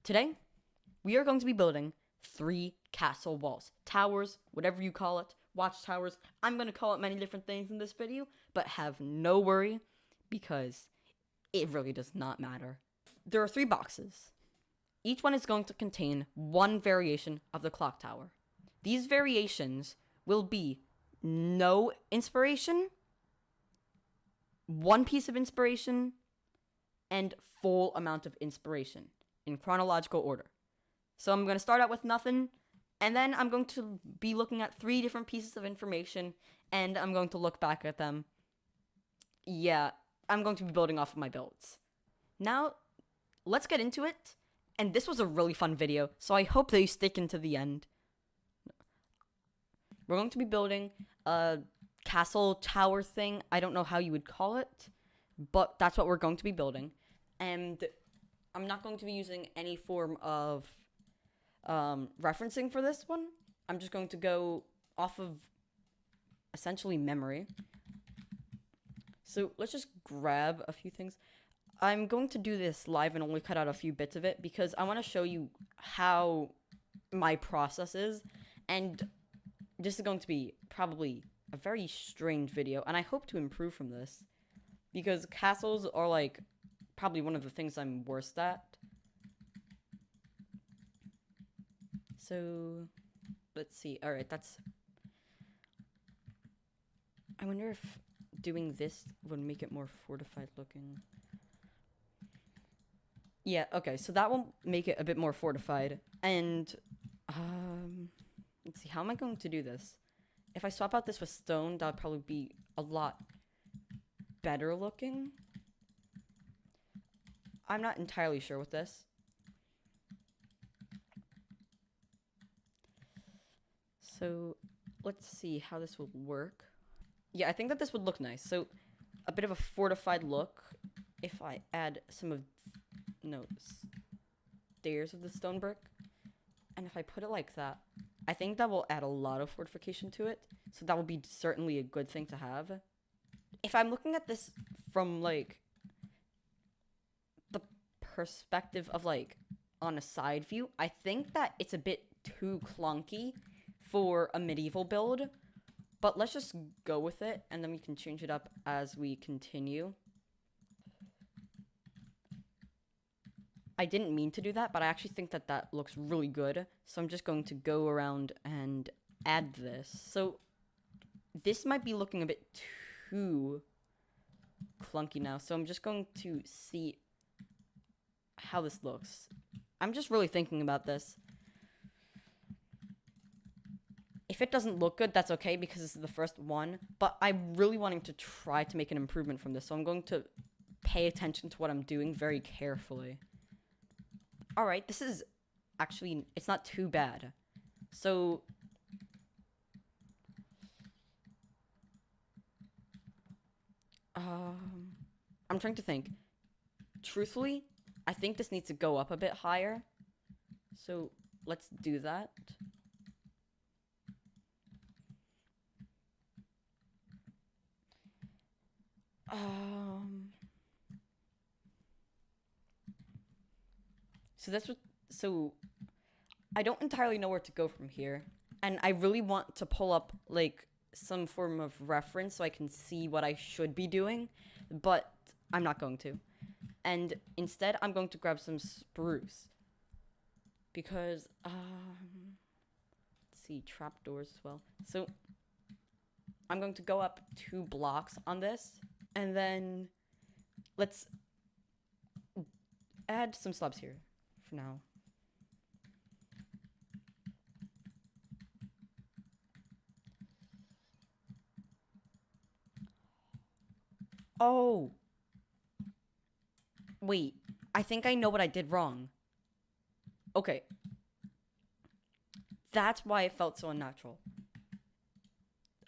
Today, we are going to be building 3 castle walls. Towers, whatever you call it. Watchtowers. I'm going to call it many different things in this video, but have no worry because it really does not matter. There are 3 boxes. Each one is going to contain one variation of the clock tower. These variations will be no inspiration, one piece of inspiration, and full amount of inspiration in chronological order. So I'm going to start out with nothing, and then I'm going to be looking at 3 different pieces of information, and I'm going to look back at them. Yeah, I'm going to be building off of my builds. Now, let's get into it. And this was a really fun video, so I hope that you stick into the end. We're going to be building a castle tower thing. I don't know how you would call it, but that's what we're going to be building. And I'm not going to be using any form of referencing for this one. I'm just going to go off of essentially memory. So let's just grab a few things. I'm going to do this live and only cut out a few bits of it because I want to show you how my process is. And this is going to be probably a very strange video, and I hope to improve from this because castles are like probably one of the things I'm worst at. So let's see. All right, I wonder if doing this would make it more fortified looking. Yeah, okay, so that will make it a bit more fortified. And, let's see, how am I going to do this? If I swap out this with stone, that would probably be a lot better looking. I'm not entirely sure with this. So, let's see how this will work. Yeah, I think that this would look nice. So, a bit of a fortified look. If I add some of stairs of the stone brick, and if I put it like that, I think that will add a lot of fortification to it, so that will be certainly a good thing to have. If I'm looking at this from like the perspective of like on a side view, I think that it's a bit too clunky for a medieval build, but let's just go with it and then we can change it up as we continue. I didn't mean to do that, but I actually think that that looks really good. So I'm just going to go around and add this. So this might be looking a bit too clunky now. So I'm just going to see how this looks. I'm just really thinking about this. If it doesn't look good, that's okay because this is the first one. But I'm really wanting to try to make an improvement from this. So I'm going to pay attention to what I'm doing very carefully. Alright, this is actually, it's not too bad. So, I'm trying to think. Truthfully, I think this needs to go up a bit higher. So, let's do that. So I don't entirely know where to go from here. And I really want to pull up, like, some form of reference so I can see what I should be doing. But I'm not going to. And instead, I'm going to grab some spruce. Because, let's see, trapdoors as well. So, I'm going to go up 2 blocks on this. And then, let's add some slabs here for now. Oh. Wait. I think I know what I did wrong. Okay. That's why it felt so unnatural.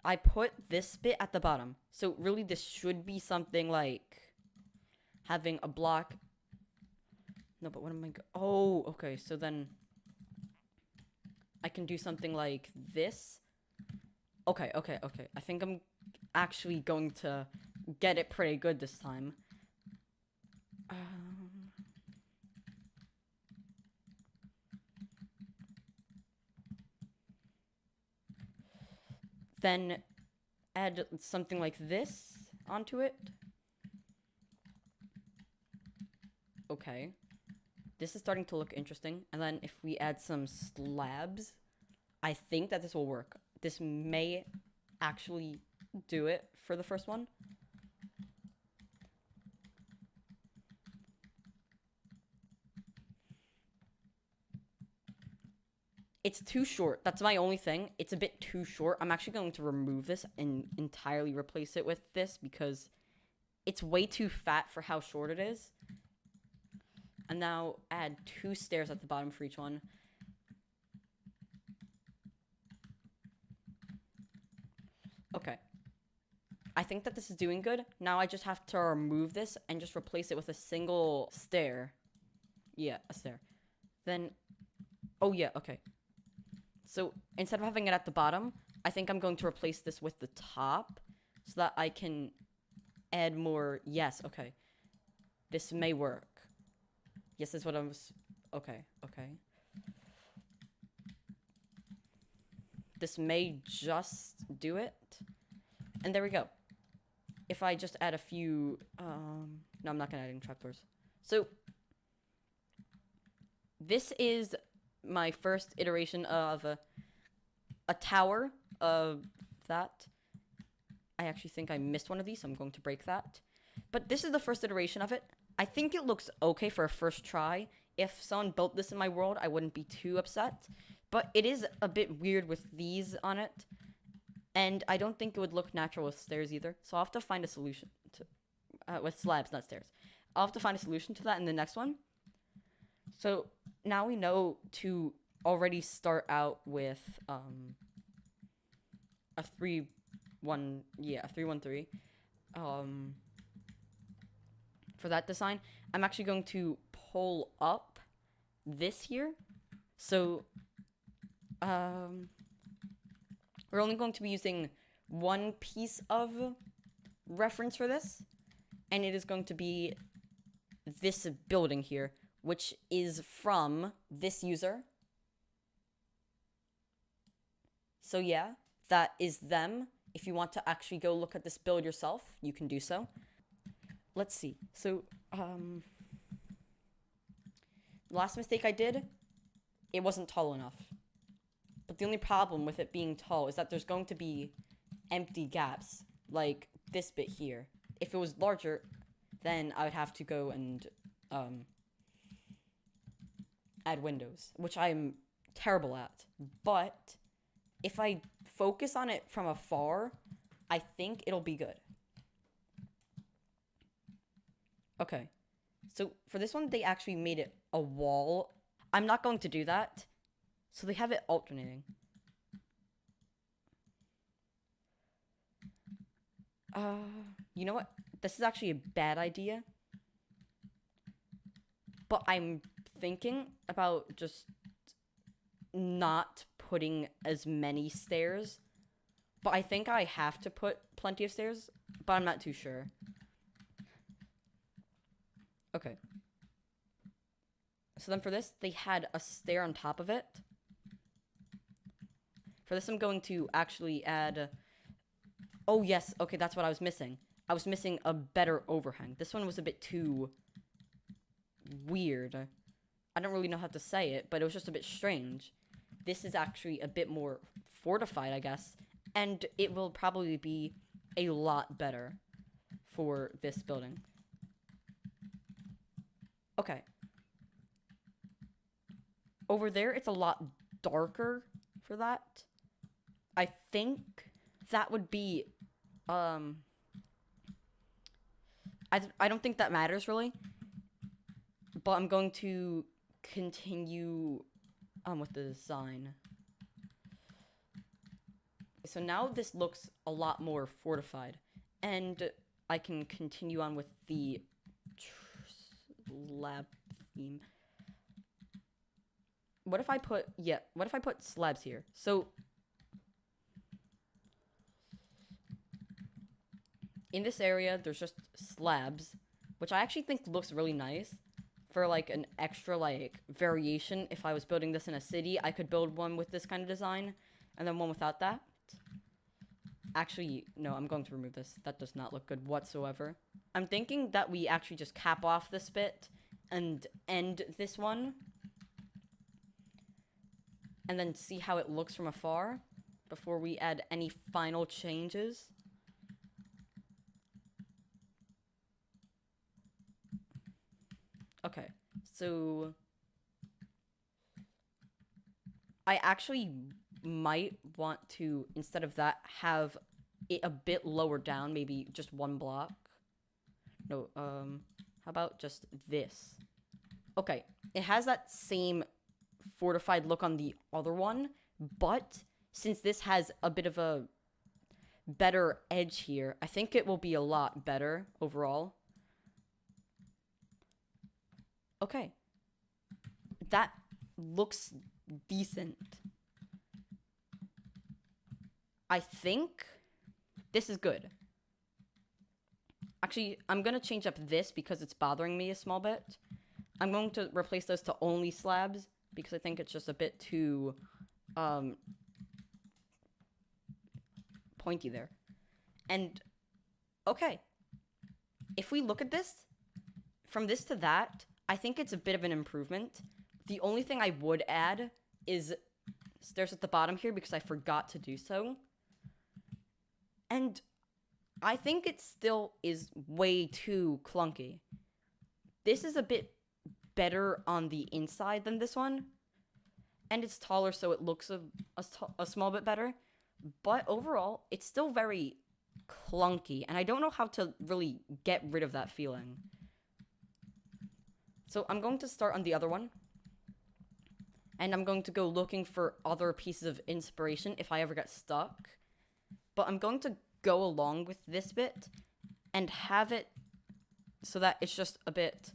I put this bit at the bottom. So really this should be something like having a block. No, but what am I oh, okay. So then I can do something like this. Okay. I think I'm actually going to get it pretty good this time. Then add something like this onto it. Okay. This is starting to look interesting. And then if we add some slabs, I think that this will work. This may actually do it for the first one. It's too short. That's my only thing. It's a bit too short. I'm actually going to remove this and entirely replace it with this because it's way too fat for how short it is. And now add 2 stairs at the bottom for each one. Okay. I think that this is doing good. Now I just have to remove this and just replace it with a single stair. Yeah, a stair. Then, oh yeah, okay. So instead of having it at the bottom, I think I'm going to replace this with the top so that I can add more. Yes, okay. This may work. Yes, that's what I was. Okay, okay. This may just do it. And there we go. If I just add a few. No, I'm not going to add any trapdoors. So this is my first iteration of a tower of that. I actually think I missed one of these, so I'm going to break that. But this is the first iteration of it. I think it looks okay for a first try. If someone built this in my world, I wouldn't be too upset. But it is a bit weird with these on it. And I don't think it would look natural with stairs either. So I'll have to find a solution to... with slabs, not stairs. I'll have to find a solution to that in the next one. So now we know to already start out with a 3-1-3. For that design, I'm actually going to pull up this here. So we're only going to be using one piece of reference for this, and it is going to be this building here, which is from this user. So yeah, that is them. If you want to actually go look at this build yourself, you can do so. Let's see. So, last mistake I did, it wasn't tall enough. But the only problem with it being tall is that there's going to be empty gaps, like this bit here. If it was larger, then I would have to go and add windows, which I'm terrible at. But if I focus on it from afar, I think it'll be good. Okay. So for this one, they actually made it a wall. I'm not going to do that. So they have it alternating. You know what? This is actually a bad idea. But I'm thinking about just not putting as many stairs. But I think I have to put plenty of stairs, but I'm not too sure. Okay. So then for this, they had a stair on top of it. For this, I'm going to actually add... Oh, yes. Okay, that's what I was missing. I was missing a better overhang. This one was a bit too weird. I don't really know how to say it, but it was just a bit strange. This is actually a bit more fortified, I guess. And it will probably be a lot better for this building. Okay. Over there, it's a lot darker for that. I think that would be... I don't think that matters, really. But I'm going to continue with the design. So now this looks a lot more fortified. And I can continue on with the slab theme. What if I put... Yeah, what if I put slabs here? So... in this area, there's just slabs, which I actually think looks really nice for, like, an extra, like, variation. If I was building this in a city, I could build one with this kind of design, and then one without that. Actually, no, I'm going to remove this. That does not look good whatsoever. I'm thinking that we actually just cap off this bit and end this one. And then see how it looks from afar before we add any final changes. Okay, so I actually might want to, instead of that, have it a bit lower down, maybe just one block. No, how about just this? Okay, it has that same fortified look on the other one, but since this has a bit of a better edge here, I think it will be a lot better overall. Okay, that looks decent. I think this is good. Actually, I'm going to change up this because it's bothering me a small bit. I'm going to replace those to only slabs because I think it's just a bit too pointy there. And, okay. If we look at this, from this to that, I think it's a bit of an improvement. The only thing I would add is stairs at the bottom here because I forgot to do so. And I think it still is way too clunky. This is a bit better on the inside than this one. And it's taller, so it looks a small bit better. But overall, it's still very clunky. And I don't know how to really get rid of that feeling. So I'm going to start on the other one. And I'm going to go looking for other pieces of inspiration if I ever get stuck. But I'm going to go along with this bit and have it so that it's just a bit...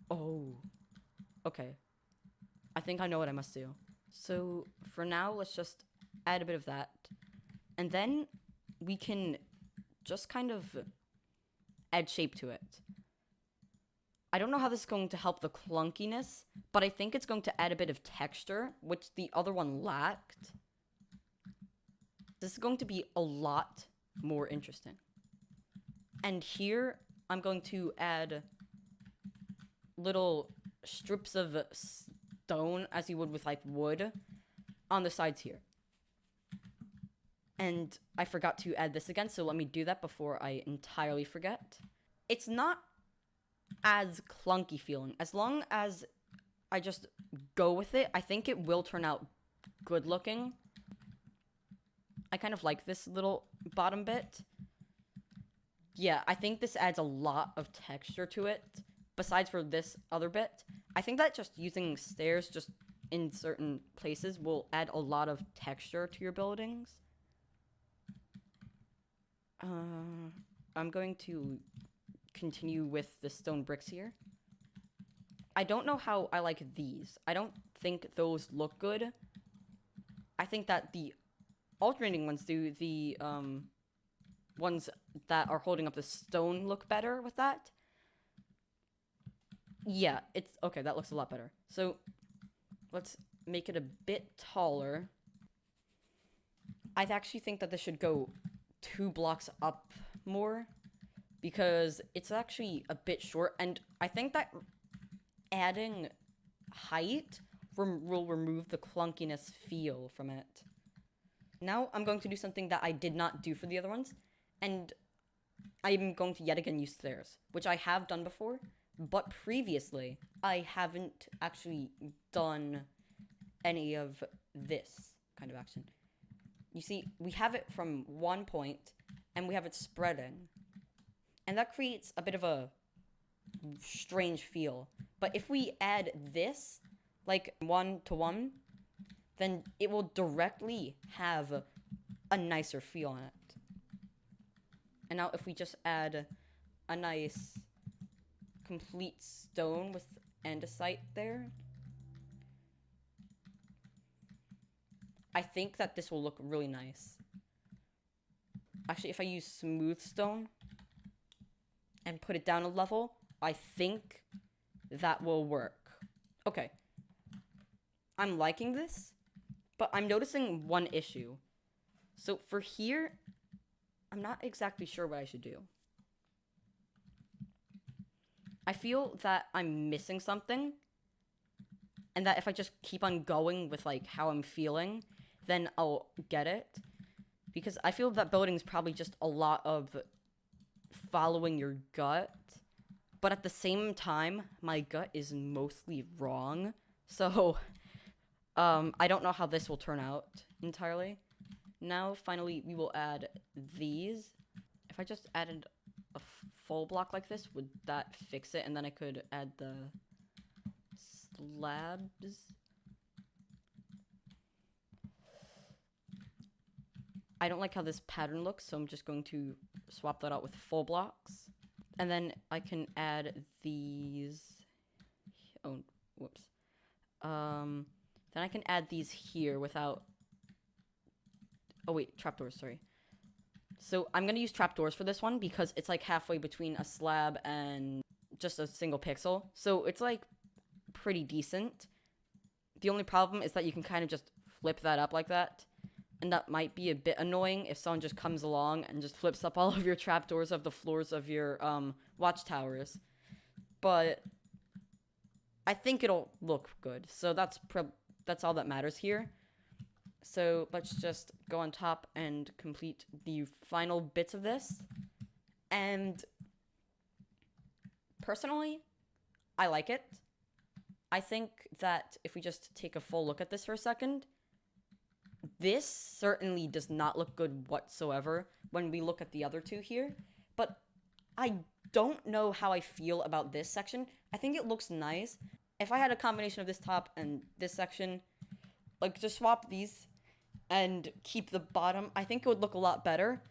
Oh. Okay. I think I know what I must do. So for now, let's just add a bit of that. And then we can just kind of add shape to it. I don't know how this is going to help the clunkiness, but I think it's going to add a bit of texture, which the other one lacked. This is going to be a lot more interesting. And here, I'm going to add little strips of stone, as you would with, like, wood, on the sides here. And I forgot to add this again, so let me do that before I entirely forget. It's not as clunky feeling. As long as I just go with it, I think it will turn out good looking. I kind of like this little bottom bit. Yeah, I think this adds a lot of texture to it. Besides for this other bit, I think that just using stairs just in certain places will add a lot of texture to your buildings. I'm going to continue with the stone bricks here. I don't know how I like these. I don't think those look good. I think that the alternating ones do. The ones that are holding up the stone look better with that. Yeah, it's okay. That looks a lot better. So let's make it a bit taller. I actually think that this should go 2 blocks up more because it's actually a bit short, and I think that adding height will remove the clunkiness feel from it. Now I'm going to do something that I did not do for the other ones, and I'm going to yet again use stairs, which I have done before, but previously I haven't actually done any of this kind of action. You see, we have it from one point, and we have it spreading. And that creates a bit of a strange feel. But if we add this, like 1 to 1, then it will directly have a nicer feel on it. And now if we just add a nice complete stone with andesite there, I think that this will look really nice. Actually, if I use smooth stone and put it down a level, I think that will work. Okay. I'm liking this, but I'm noticing one issue. So for here, I'm not exactly sure what I should do. I feel that I'm missing something, and that if I just keep on going with like how I'm feeling, then I'll get it. Because I feel that building is probably just a lot of following your gut, but at the same time, my gut is mostly wrong. So, I don't know how this will turn out entirely. Now, finally, we will add these. If I just added a full block like this, would that fix it? And then I could add the slabs. I don't like how this pattern looks, so I'm just going to swap that out with full blocks. And then I can add these. Oh, whoops. Then I can add these here without. Oh wait, trapdoors. Sorry. So I'm gonna use trapdoors for this one because it's like halfway between a slab and just a single pixel. So it's like pretty decent. The only problem is that you can kind of just flip that up like that. And that might be a bit annoying if someone just comes along and just flips up all of your trapdoors of the floors of your watchtowers. But I think it'll look good. So that's all that matters here. So let's just go on top and complete the final bits of this. And personally, I like it. I think that if we just take a full look at this for a second, this certainly does not look good whatsoever when we look at the other two here. But I don't know how I feel about this section. I think it looks nice. If I had a combination of this top and this section, like just swap these and keep the bottom, I think it would look a lot better.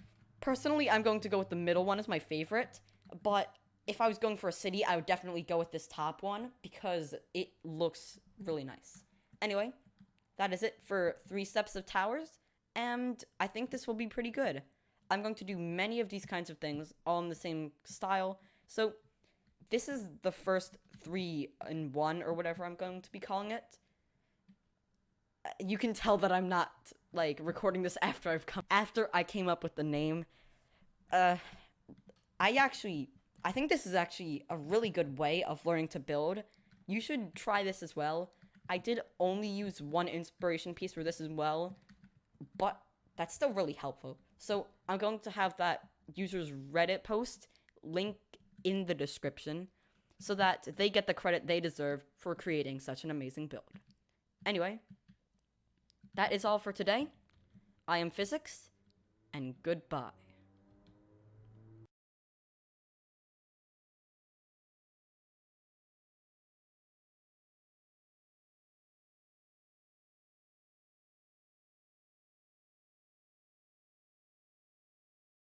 Personally, I'm going to go with the middle one as my favorite, but if I was going for a city, I would definitely go with this top one because it looks really nice. Anyway, that is it for 3 steps of towers, and I think this will be pretty good. I'm going to do many of these kinds of things, all in the same style, so this is the first 3 in 1, or whatever I'm going to be calling it. You can tell that I'm not, like, recording this after I came up with the name. I think this is actually a really good way of learning to build. You should try this as well. I did only use one inspiration piece for this as well, but that's still really helpful. So I'm going to have that user's Reddit post link in the description so that they get the credit they deserve for creating such an amazing build. Anyway, that is all for today. I am Physix, and goodbye.